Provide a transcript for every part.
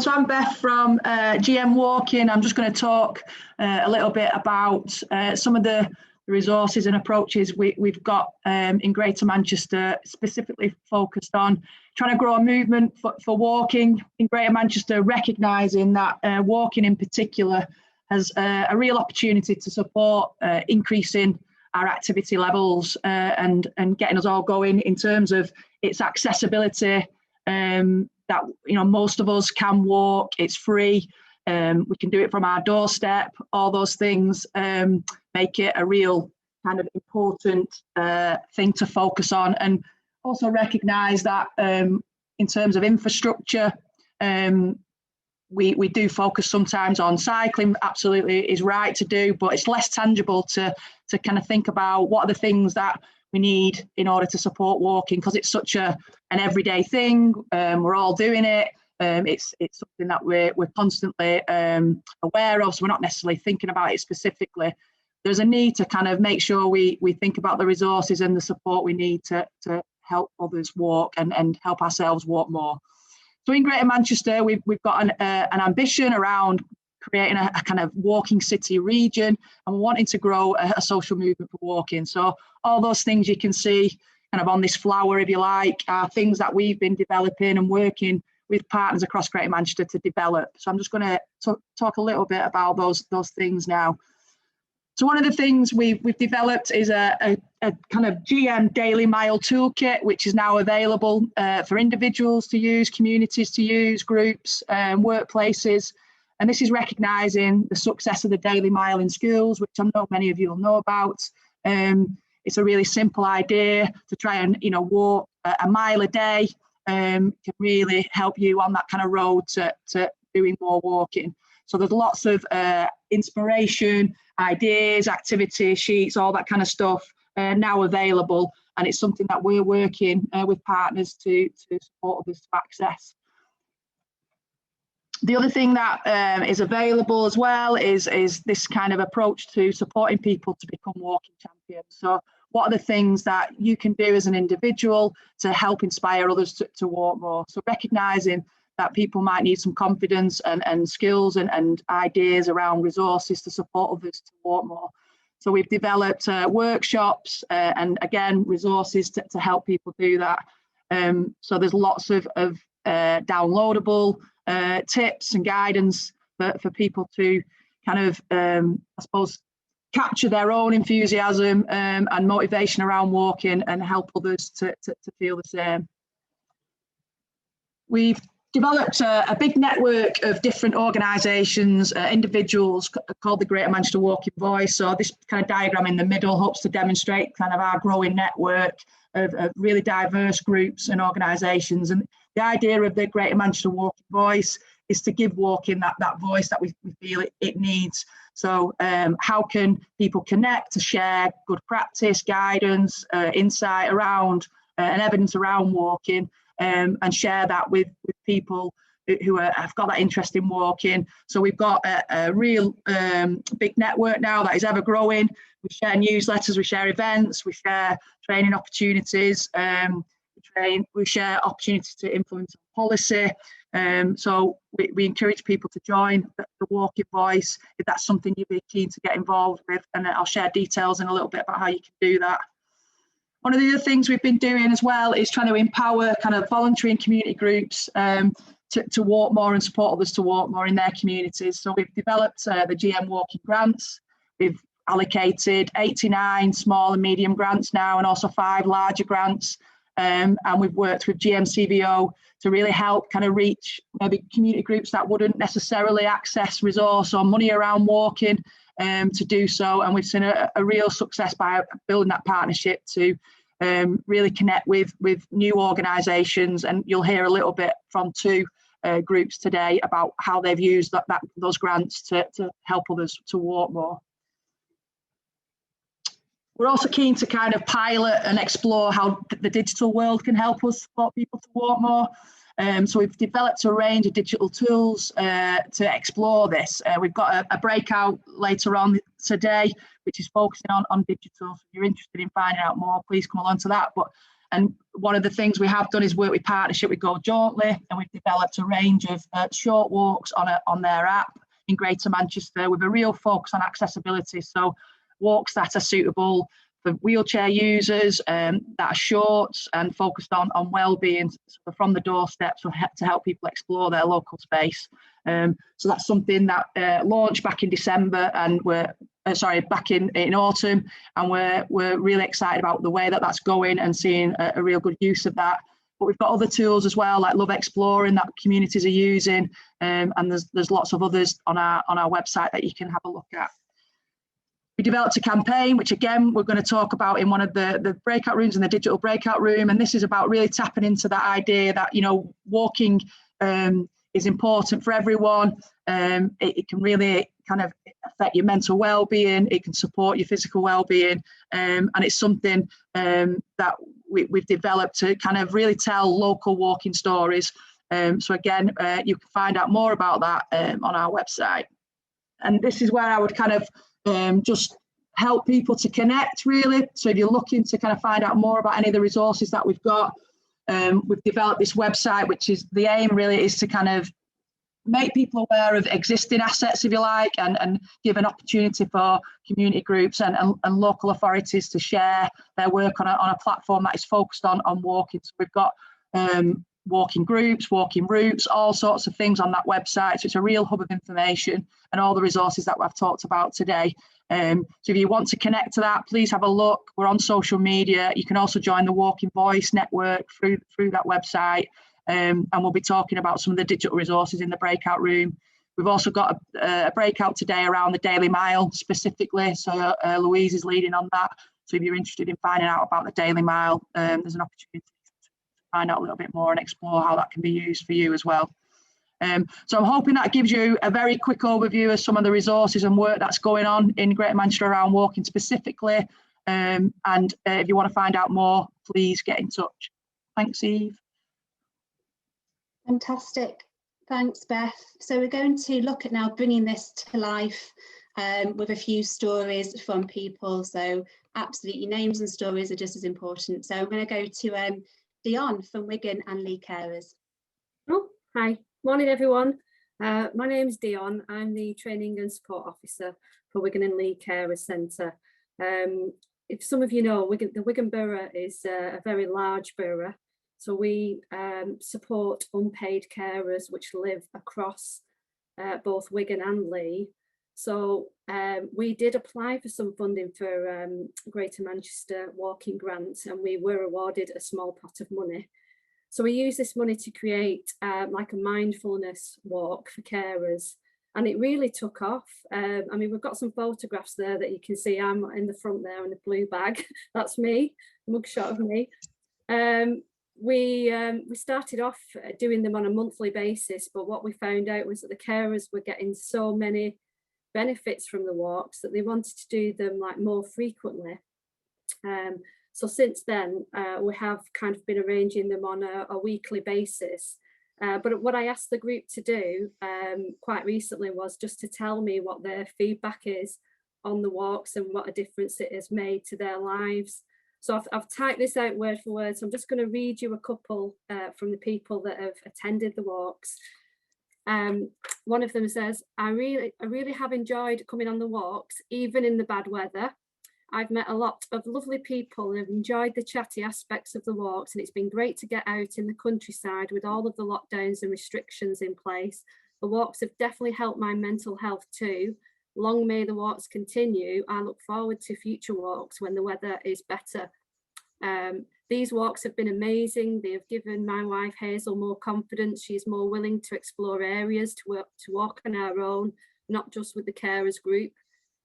So I'm Beth from GM Walking. I'm just going to talk a little bit about some of the resources and approaches we've got in Greater Manchester, specifically focused on trying to grow a movement for walking in Greater Manchester, recognising that walking in particular has a real opportunity to support increasing our activity levels and getting us all going in terms of its accessibility. That most of us can walk, it's free, we can do it from our doorstep. All those things make it a real kind of important thing to focus on, and also recognise that in terms of infrastructure, we do focus sometimes on cycling. Absolutely is right to do, but it's less tangible to kind of think about what are the things that we need in order to support walking, because it's such an everyday thing. We're all doing it. It's something that we're constantly aware of, so we're not necessarily thinking about it specifically. There's a need to kind of make sure we think about the resources and the support we need to help others walk and help ourselves walk more. So in Greater Manchester, we've got an ambition around creating a kind of walking city region, and we're wanting to grow a social movement for walking. So all those things you can see kind of on this flower, if you like, are things that we've been developing and working with partners across Greater Manchester to develop. So I'm just going to talk a little bit about those things now. So one of the things we've developed is a kind of GM daily mile toolkit, which is now available for individuals to use, communities to use, groups, workplaces. And this is recognising the success of the daily mile in schools, which I know many of you will know about. It's a really simple idea to try and walk a mile a day. Can really help you on that kind of road to doing more walking. So there's lots of inspiration, ideas, activity sheets, all that kind of stuff now available, and it's something that we're working with partners to support others to access. The other thing that is available as well is this kind of approach to supporting people to become walking champions. So what are the things that you can do as an individual to help inspire others to walk more? So recognising that people might need some confidence and skills and ideas around resources to support others to walk more. So we've developed workshops and again, resources to help people do that. So there's lots of downloadable tips and guidance for people to kind of, I suppose, capture their own enthusiasm and motivation around walking and help others to feel the same. We've developed a big network of different organisations, individuals called the Greater Manchester Walking Voice. So this kind of diagram in the middle hopes to demonstrate kind of our growing network of really diverse groups and organisations. And the idea of the Greater Manchester Walking Voice is to give walking that voice that we feel it needs. So how can people connect to share good practice, guidance, insight around and evidence around walking, and share that with people who have got that interest in walking. So we've got a real big network now that is ever growing. We share newsletters, we share events, we share training opportunities, we share opportunities to influence policy. So we encourage people to join the Walking Voice if that's something you'd be keen to get involved with, and I'll share details in a little bit about how you can do that. One of the other things we've been doing as well is trying to empower kind of voluntary and community groups to walk more and support others to walk more in their communities. So we've developed the GM Walking Grants. We've allocated 89 small and medium grants now, and also 5 larger grants. And we've worked with GMCVO to really help kind of reach maybe community groups that wouldn't necessarily access resource or money around walking to do so. And we've seen a real success by building that partnership to really connect with new organisations. And you'll hear a little bit from 2 groups today about how they've used those grants to help others to walk more. We're also keen to kind of pilot and explore how the digital world can help us support people to walk more. So we've developed a range of digital tools to explore this. We've got a breakout later on today, which is focusing on digital. So if you're interested in finding out more, please come along to that. But And one of the things we have done is work with partnership with Go Jauntly, and we've developed a range of short walks on their app in Greater Manchester with a real focus on accessibility. So walks that are suitable for wheelchair users, that are short and focused on well-being, so from the doorstep, so to help people explore their local space. So that's something that launched back in December, and back in autumn, and we're really excited about the way that that's going and seeing a real good use of that. But we've got other tools as well, like Love Exploring, that communities are using, and there's lots of others on our website that you can have a look at. We developed a campaign, which again, we're going to talk about in one of the breakout rooms, in the digital breakout room. And this is about really tapping into that idea that, you know, walking is important for everyone. It can really kind of affect your mental well-being. It can support your physical well-being. And it's something that we've developed to kind of really tell local walking stories. So again, you can find out more about that on our website. And this is where I would kind of just help people to connect, really. So if you're looking to kind of find out more about any of the resources that we've got, we've developed this website, which is the aim really is to kind of make people aware of existing assets, if you like, and give an opportunity for community groups and local authorities to share their work on a platform that is focused on walking. So we've got walking groups, walking routes, all sorts of things on that website. So it's a real hub of information and all the resources that we've talked about today. So if you want to connect to that, please have a look. We're on social media. You can also join the Walking Voice network through that website. And we'll be talking about some of the digital resources in the breakout room. We've also got a breakout today around the Daily Mile specifically. So Louise is leading on that. So if you're interested in finding out about the Daily Mile, there's an opportunity to find out a little bit more and explore how that can be used for you as well. So I'm hoping that gives you a very quick overview of some of the resources and work that's going on in Greater Manchester around walking specifically. And if you want to find out more, please get in touch. Thanks, Eve. Fantastic. Thanks, Beth. So we're going to look at now bringing this to life with a few stories from people. So absolutely, names and stories are just as important. So I'm going to go to Dion from Wigan and Leigh Carers. Oh, hi. Morning, everyone. My name's Dion. I'm the Training and Support Officer for Wigan and Leigh Carers Centre. If some of you know, the Wigan Borough is a very large borough. So we support unpaid carers which live across both Wigan and Leigh. So we did apply for some funding for Greater Manchester Walking Grants, and we were awarded a small pot of money. So we use this money to create like a mindfulness walk for carers, and it really took off. I mean, we've got some photographs there that you can see. I'm in the front there in the blue bag. That's me, mugshot of me. We started off doing them on a monthly basis, but what we found out was that the carers were getting so many benefits from the walks that they wanted to do them like more frequently. So since then, we have kind of been arranging them on a weekly basis. But what I asked the group to do quite recently was just to tell me what their feedback is on the walks and what a difference it has made to their lives. So I've typed this out word for word. So I'm just going to read you a couple from the people that have attended the walks. One of them says, I really have enjoyed coming on the walks, even in the bad weather. I've met a lot of lovely people and have enjoyed the chatty aspects of the walks, and it's been great to get out in the countryside with all of the lockdowns and restrictions in place. The walks have definitely helped my mental health too. Long may the walks continue. I look forward to future walks when the weather is better. These walks have been amazing. They have given my wife Hazel more confidence. She's more willing to explore areas to walk on our own, not just with the carers group.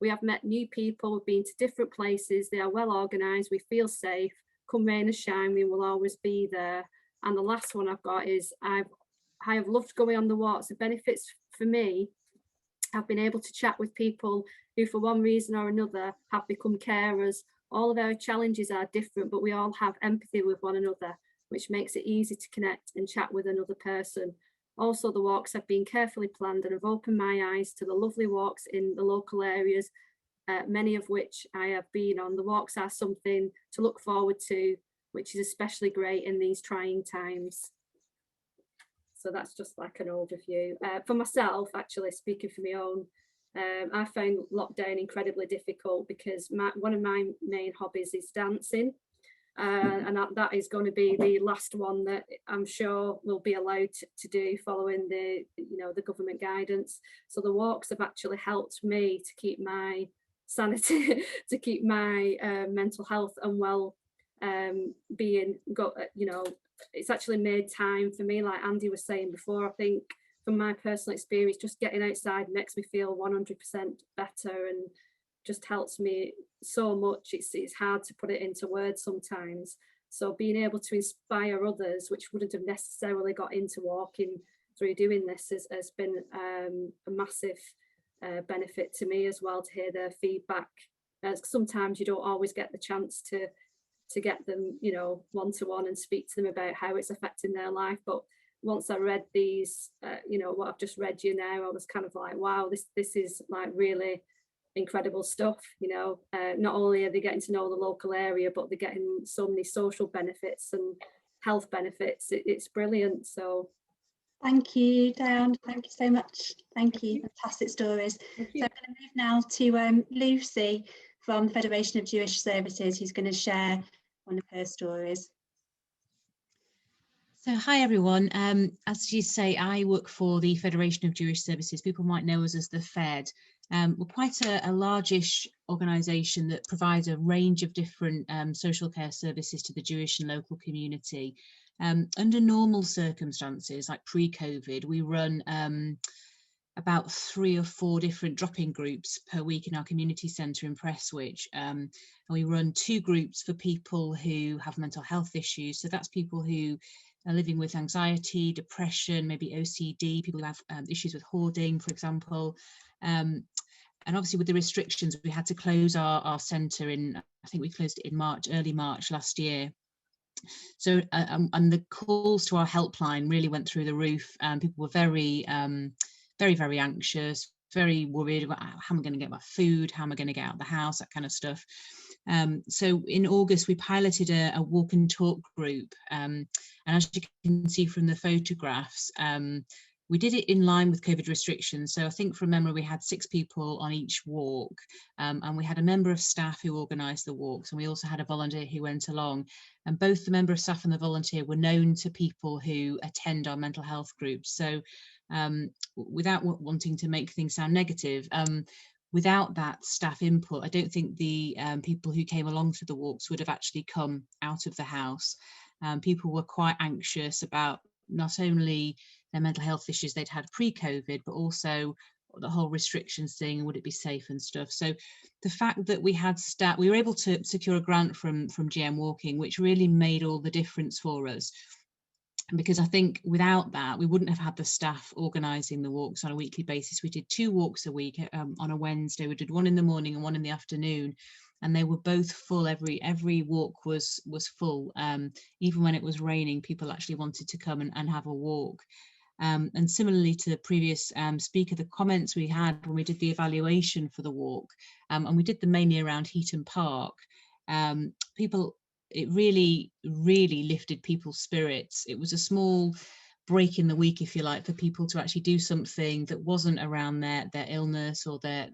We have met new people, we've been to different places. They are well organised, we feel safe. Come rain or shine, we will always be there. And the last one I've got is, I have loved going on the walks. The benefits for me, I've been able to chat with people who for one reason or another have become carers. All of our challenges are different, but we all have empathy with one another, which makes it easy to connect and chat with another person. Also, the walks have been carefully planned and have opened my eyes to the lovely walks in the local areas, many of which I have been on. The walks are something to look forward to which is especially great in these trying times. So that's just like an overview. For myself, actually, speaking for my own, I found lockdown incredibly difficult because one of my main hobbies is dancing. And that is going to be the last one that I'm sure will be allowed to do following the government guidance. So the walks have actually helped me to keep my sanity, to keep my mental health and being. It's actually made time for me, like Andy was saying before. I think from my personal experience, just getting outside makes me feel 100% better and just helps me so much. It's hard to put it into words sometimes. So being able to inspire others, which wouldn't have necessarily got into walking through doing this, has been a massive benefit to me as well, to hear their feedback. Sometimes you don't always get the chance to get them, one-to-one and speak to them about how it's affecting their life. But once I read these, what I've just read you now, I was kind of like, wow, this is like really incredible stuff. Not only are they getting to know the local area, but they're getting so many social benefits and health benefits. It's brilliant. So thank you, Diane. Thank you so much. Thank you. Fantastic stories. So I'm going to move now to Lucy from the Federation of Jewish Services, who's going to share one of her stories. So hi everyone, as you say, I work for the Federation of Jewish Services. People might know us as the Fed. We're quite a largish organisation that provides a range of different social care services to the Jewish and local community. Under normal circumstances, like pre-COVID, we run about 3 or 4 different drop-in groups per week in our community centre in Prestwich. And we run 2 groups for people who have mental health issues. So that's people who are living with anxiety, depression, maybe OCD, people who have issues with hoarding, for example. And obviously with the restrictions, we had to close our centre in, I think we closed it in early March last year. So, and the calls to our helpline really went through the roof. People were very anxious, very worried about how am I going to get my food, how am I going to get out of the house, that kind of stuff. So in August, we piloted a walk and talk group. And as you can see from the photographs, we did it in line with COVID restrictions. So I think from memory, we had 6 people on each walk, and we had a member of staff who organised the walks, and we also had a volunteer who went along. And both the member of staff and the volunteer were known to people who attend our mental health groups. So without wanting to make things sound negative, without that staff input, I don't think the people who came along to the walks would have actually come out of the house. People were quite anxious about not only their mental health issues they'd had pre-COVID, but also the whole restrictions thing, would it be safe and stuff. So the fact that we had staff, we were able to secure a grant from GM Walking, which really made all the difference for us. Because I think without that, we wouldn't have had the staff organising the walks on a weekly basis. We did 2 walks a week on a Wednesday. We did one in the morning and one in the afternoon, and they were both full. Every walk was full. Even when it was raining, people actually wanted to come and have a walk. And similarly to the previous speaker, the comments we had when we did the evaluation for the walk, and we did them mainly around Heaton Park, it really lifted people's spirits. It was a small break in the week, if you like, for people to actually do something that wasn't around their illness or their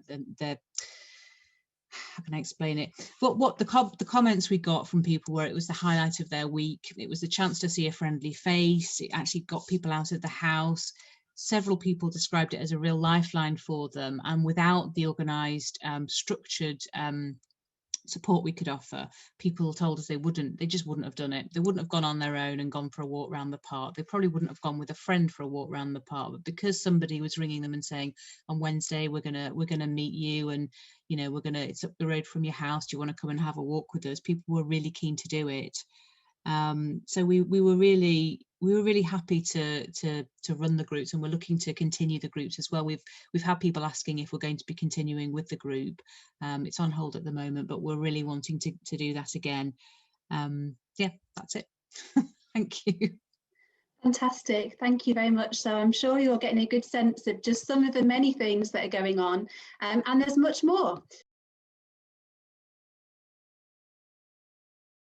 how can I explain it? But what the comments we got from people were, it was the highlight of their week. It was the chance to see a friendly face. It actually got people out of the house. Several people described it as a real lifeline for them, and without the organised, structured support we could offer, people told us they just wouldn't have done it. They wouldn't have gone on their own and gone for a walk around the park. They probably wouldn't have gone with a friend for a walk around the park, but because somebody was ringing them and saying, on Wednesday we're gonna meet you, and it's up the road from your house, do you want to come and have a walk with us, people were really keen to do it. So we were really happy to run the groups, and we're looking to continue the groups as well. We've had people asking if we're going to be continuing with the group. It's on hold at the moment, but we're really wanting to do that again. Yeah, that's it. Thank you. Fantastic, thank you very much. So I'm sure you're getting a good sense of just some of the many things that are going on, and there's much more.